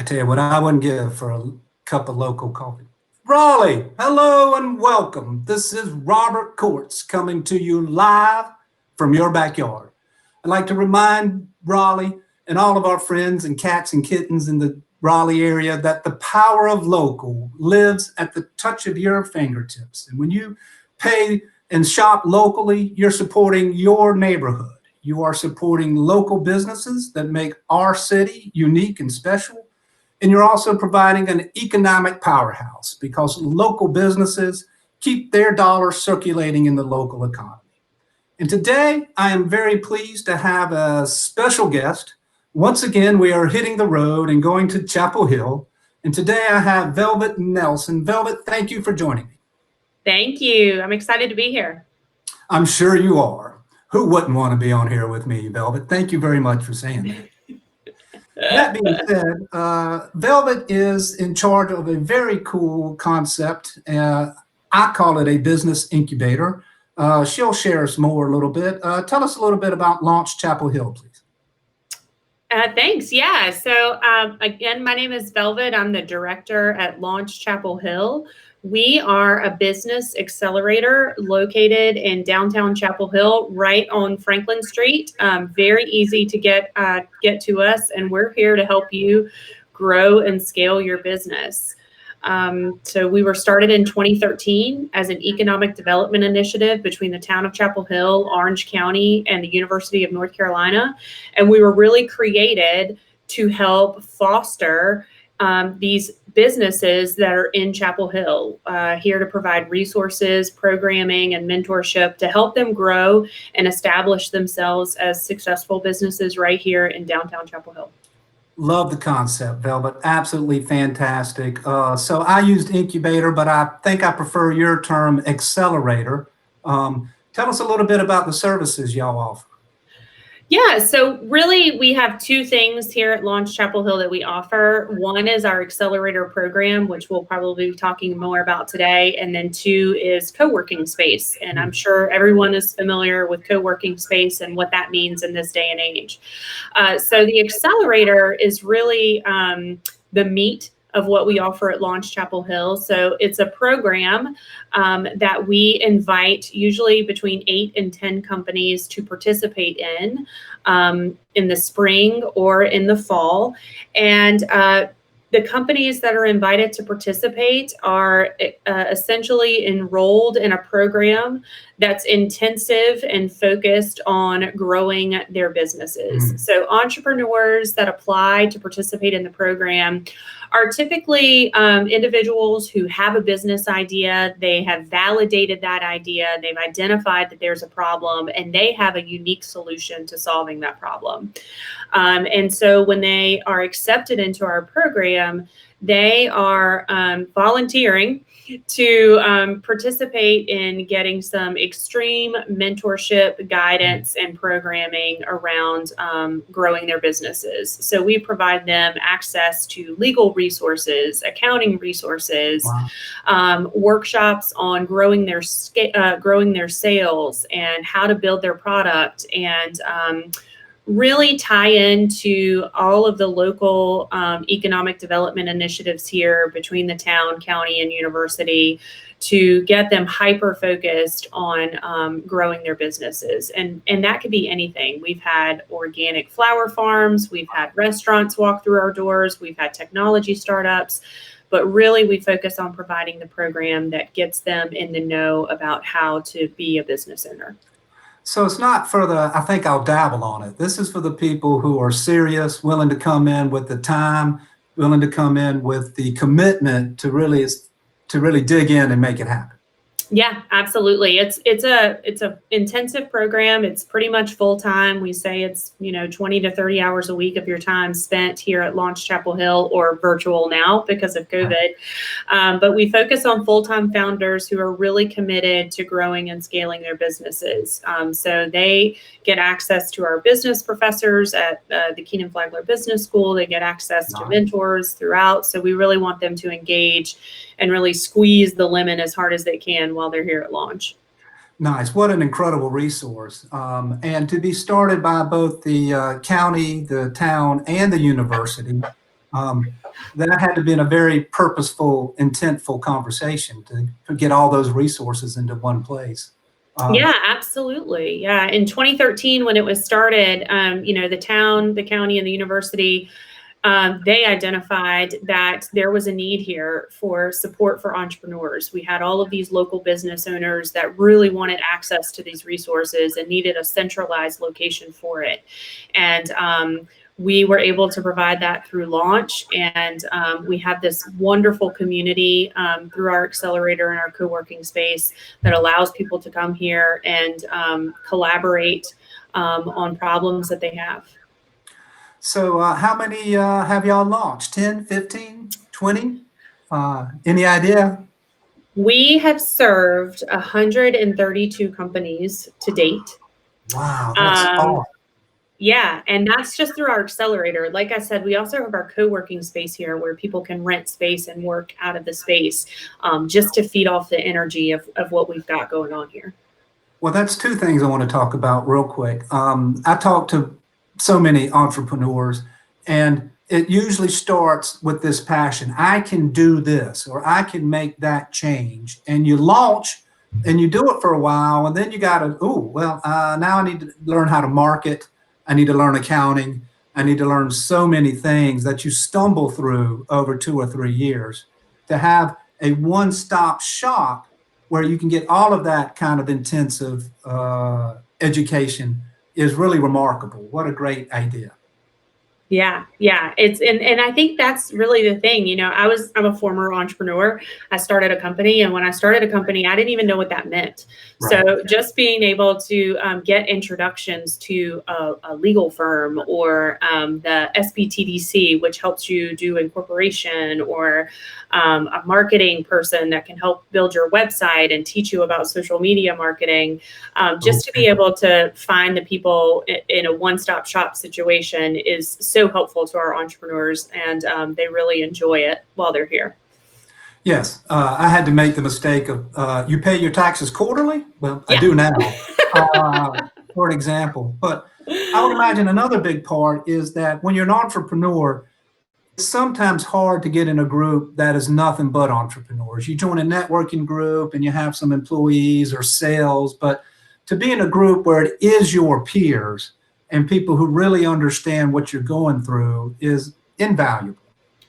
I tell you what, I wouldn't give for a cup of local coffee. Raleigh, hello and welcome. This is Robert Courts coming to you live from your backyard. I'd like to remind Raleigh and all of our friends and cats and kittens in the Raleigh area that the power of local lives at the touch of your fingertips. And when you pay and shop locally, you're supporting your neighborhood. You are supporting local businesses that make our city unique and special. And you're also providing an economic powerhouse because local businesses keep their dollars circulating in the local economy. And today, I am very pleased to have a special guest. Once again, we are hitting the road and going to Chapel Hill. And today I have Velvet Nelson. Velvet, thank you for joining me. Thank you. I'm excited to be here. I'm sure you are. Who wouldn't want to be on here with me, Velvet? Thank you very much for saying that. That being said, Velvet is in charge of a very cool concept. I call it a business incubator. She'll share us more a little bit. Tell us a little bit about Launch Chapel Hill, please. Thanks. Yeah. So again, my name is Velvet. I'm the director at Launch Chapel Hill. We are a business accelerator located in downtown Chapel Hill, right on Franklin Street. Very easy to get to us, and we're here to help you grow and scale your business. So we were started in 2013 as an economic development initiative between the town of Chapel Hill, Orange County, and the University of North Carolina. And we were really created to help foster these businesses that are in Chapel Hill, here to provide resources, programming, and mentorship to help them grow and establish themselves as successful businesses right here in downtown Chapel Hill. Love the concept, Velvet. Absolutely fantastic. So I used incubator, but I think I prefer your term accelerator. Tell us a little bit about the services y'all offer. Yeah, so really we have two things here at Launch Chapel Hill that we offer. One is our accelerator program, which we'll probably be talking more about today. And then two is co-working space. And I'm sure everyone is familiar with co-working space and what that means in this day and age. So the accelerator is really the meat of what we offer at Launch Chapel Hill. So it's a program that we invite usually between 8 and 10 companies to participate in the spring or in the fall. And the companies that are invited to participate are essentially enrolled in a program that's intensive and focused on growing their businesses. So entrepreneurs that apply to participate in the program are typically individuals who have a business idea. They have validated that idea. They've identified that there's a problem, and they have a unique solution to solving that problem. And so when they are accepted into our program, they are volunteering to participate in getting some extreme mentorship, guidance, and programming around growing their businesses. So we provide them access to legal resources, accounting resources, workshops on growing their sales and how to build their product, and really tie into all of the local economic development initiatives here between the town, county, and university to get them hyper-focused on growing their businesses. And that could be anything. We've had organic flower farms, we've had restaurants walk through our doors, we've had technology startups, but really we focus on providing the program that gets them in the know about how to be a business owner. So it's not for the, I think I'll dabble on it. This is for the people who are serious, willing to come in with the time, willing to come in with the commitment to really dig in and make it happen. Yeah, absolutely. It's a intensive program. It's pretty much full time. We say it's 20 to 30 hours a week of your time spent here at Launch Chapel Hill, or virtual now because of COVID. But we focus on full-time founders who are really committed to growing and scaling their businesses. So they get access to our business professors at the Keenan Flagler Business School. They get access to mentors throughout. So we really want them to engage and really squeeze the lemon as hard as they can while they're here at Launch. Nice. What an incredible resource. And to be started by both the county, the town, and the university. That had to be a very purposeful, intentful conversation to get all those resources into one place. Yeah, absolutely. Yeah. In 2013, when it was started, the town, the county, and the university, they identified that there was a need here for support for entrepreneurs. We had all of these local business owners that really wanted access to these resources and needed a centralized location for it. And we were able to provide that through launch. And we have this wonderful community through our accelerator and our co-working space that allows people to come here and collaborate on problems that they have. So how many have y'all launched? 10, 15, 20? Any idea? We have served 132 companies to date. Wow, that's awesome. Yeah, and that's just through our accelerator. Like I said, we also have our co-working space here where people can rent space and work out of the space just to feed off the energy of what we've got going on here. Well, that's two things I want to talk about real quick. I talk to so many entrepreneurs, and it usually starts with this passion. I can do this, or I can make that change. And you launch and you do it for a while, and then you got to, now I need to learn how to market. I need to learn accounting. I need to learn so many things that you stumble through over 2 or 3 years to have a one-stop shop where you can get all of that kind of intensive education is really remarkable. What a great idea. Yeah, it's and I think that's really the thing. I'm a former entrepreneur. I started a company, and when I started a company, I didn't even know what that meant. Right. So just being able to get introductions to a legal firm or the SBTDC, which helps you do incorporation, or a marketing person that can help build your website and teach you about social media marketing, just to be able to find the people in a one-stop shop situation is so helpful to our entrepreneurs, and they really enjoy it while they're here. Yes, I had to make the mistake of you pay your taxes quarterly? Well, Yeah. I do now, for an example. But I would imagine another big part is that when you're an entrepreneur, it's sometimes hard to get in a group that is nothing but entrepreneurs. You join a networking group and you have some employees or sales, but to be in a group where it is your peers and people who really understand what you're going through is invaluable.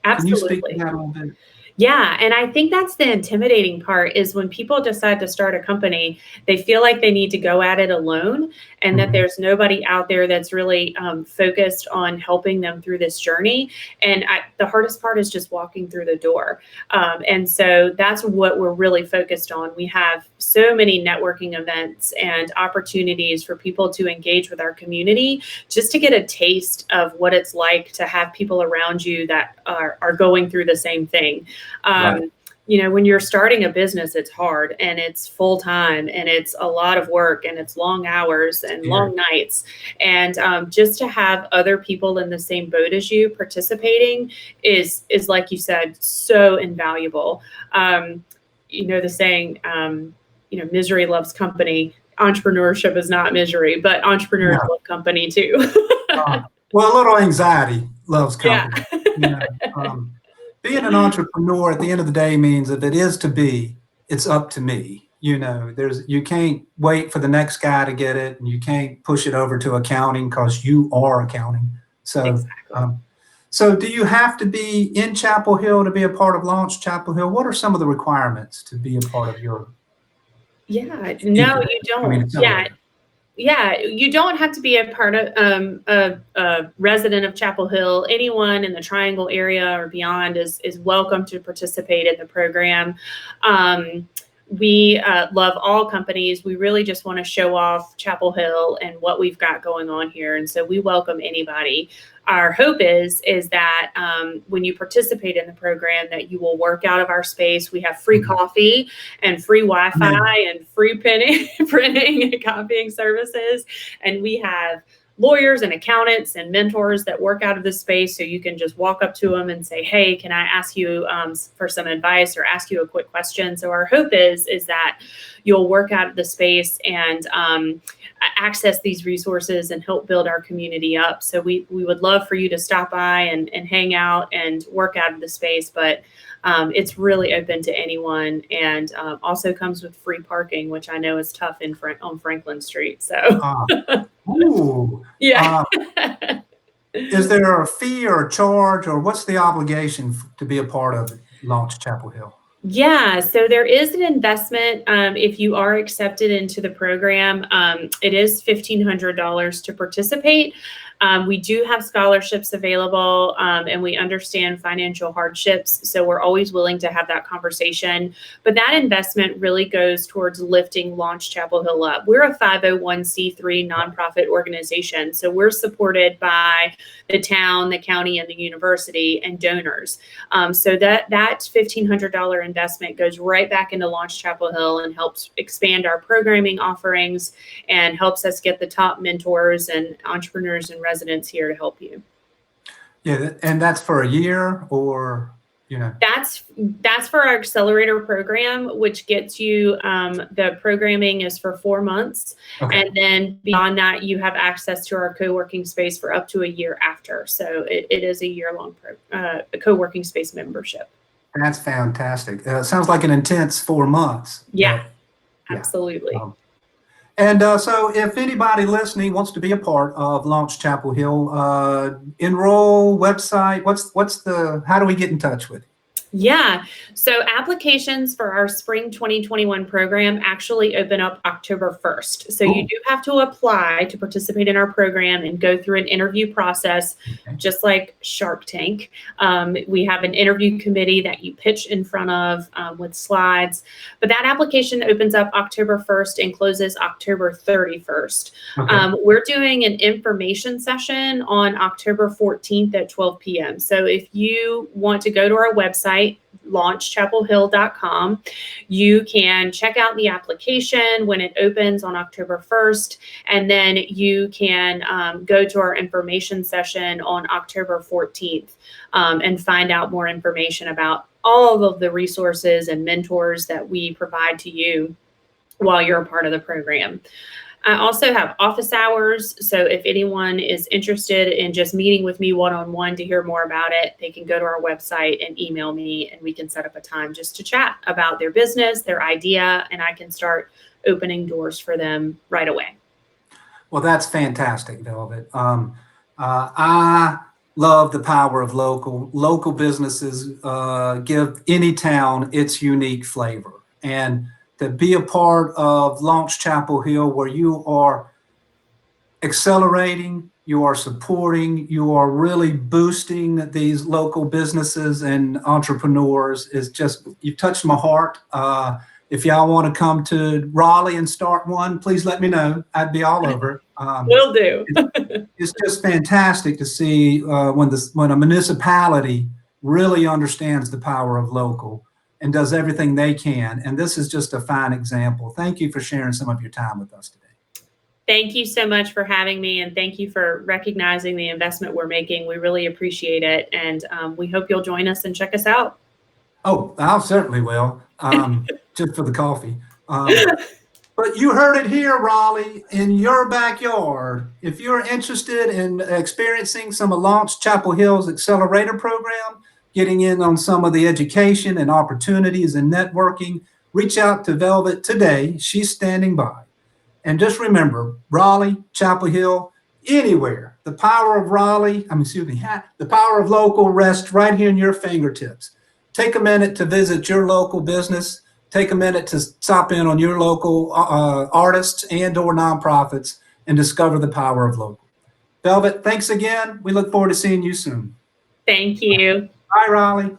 Can you speak to Absolutely. that a little bit? Yeah, and I think that's the intimidating part is when people decide to start a company, they feel like they need to go at it alone, and that there's nobody out there that's really focused on helping them through this journey. And the hardest part is just walking through the door. And so that's what we're really focused on. We have so many networking events and opportunities for people to engage with our community just to get a taste of what it's like to have people around you that are going through the same thing. Right. When you're starting a business, it's hard and it's full time and it's a lot of work and it's long hours and long nights. And just to have other people in the same boat as you participating is like you said, so invaluable. The saying, misery loves company. Entrepreneurship is not misery, but entrepreneurs love company too. Well, a little anxiety loves company. Yeah. Being an entrepreneur at the end of the day means if it is to be, it's up to me. You can't wait for the next guy to get it, and you can't push it over to accounting because you are accounting. So, Exactly. So do you have to be in Chapel Hill to be a part of Launch Chapel Hill? What are some of the requirements to be a part of your? Yeah, no, you don't. Yeah, you don't have to be a part of a resident of Chapel Hill. Anyone in the Triangle area or beyond is welcome to participate in the program. We love all companies. We really just want to show off Chapel Hill and what we've got going on here, and so we welcome anybody. Our hope is that when you participate in the program, that you will work out of our space. We have free coffee and free Wi-Fi and free printing and copying services, and we have lawyers and accountants and mentors that work out of this space, so you can just walk up to them and say, hey, can I ask you for some advice or ask you a quick question? So our hope is that you'll work out of the space and access these resources and help build our community up. So we would love for you to stop by and hang out and work out of the space, but it's really open to anyone, and also comes with free parking, which I know is tough on Franklin Street. So Ooh. yeah. Is there a fee or a charge, or what's the obligation to be a part of Launch Chapel Hill? Yeah, so there is an investment if you are accepted into the program. It is $1,500 to participate. We do have scholarships available, and we understand financial hardships, so we're always willing to have that conversation. But that investment really goes towards lifting Launch Chapel Hill up. We're a 501c3 nonprofit organization, so we're supported by the town, the county, and the university, and donors. So that $1,500 investment goes right back into Launch Chapel Hill and helps expand our programming offerings and helps us get the top mentors and entrepreneurs and residents here to help you. Yeah, and that's for a year, or That's for our accelerator program, which gets you the programming is for 4 months. Okay. And then beyond that, you have access to our co-working space for up to a year after. So it is a year-long co-working space membership. That's fantastic. Sounds like an intense 4 months. Yeah, Yeah. absolutely. And so if anybody listening wants to be a part of Launch Chapel Hill, enroll, website, how do we get in touch with you? Yeah. So applications for our spring 2021 program actually open up October 1st. So you do have to apply to participate in our program and go through an interview process, just like Shark Tank. We have an interview committee that you pitch in front of with slides. But that application opens up October 1st and closes October 31st. Okay. We're doing an information session on October 14th at 12 p.m. So if you want to go to our website, launchchapelhill.com. You can check out the application when it opens on October 1st, and then you can go to our information session on October 14th and find out more information about all of the resources and mentors that we provide to you while you're a part of the program. I also have office hours, so if anyone is interested in just meeting with me one-on-one to hear more about it, they can go to our website and email me, and we can set up a time just to chat about their business, their idea, and I can start opening doors for them right away. Well, that's fantastic, Velvet. I love the power of local businesses. Give any town its unique flavor, and to be a part of Launch Chapel Hill, where you are accelerating, you are supporting, you are really boosting these local businesses and entrepreneurs, is just, you touched my heart. If y'all want to come to Raleigh and start one, please let me know. I'd be all over. Will do. It's just fantastic to see when a municipality really understands the power of local and does everything they can. And this is just a fine example. Thank you for sharing some of your time with us today. Thank you so much for having me, and thank you for recognizing the investment we're making. We really appreciate it, and we hope you'll join us and check us out. Oh, I certainly will, just for the coffee. But you heard it here, Raleigh, in your backyard. If you're interested in experiencing some of Launch Chapel Hill's accelerator program, getting in on some of the education and opportunities and networking, reach out to Velvet today. She's standing by. And just remember, Raleigh, Chapel Hill, anywhere, the power of the power of local rests right here in your fingertips. Take a minute to visit your local business. Take a minute to stop in on your local artists and/or nonprofits and discover the power of local. Velvet, thanks again. We look forward to seeing you soon. Thank you. Bye, Raleigh.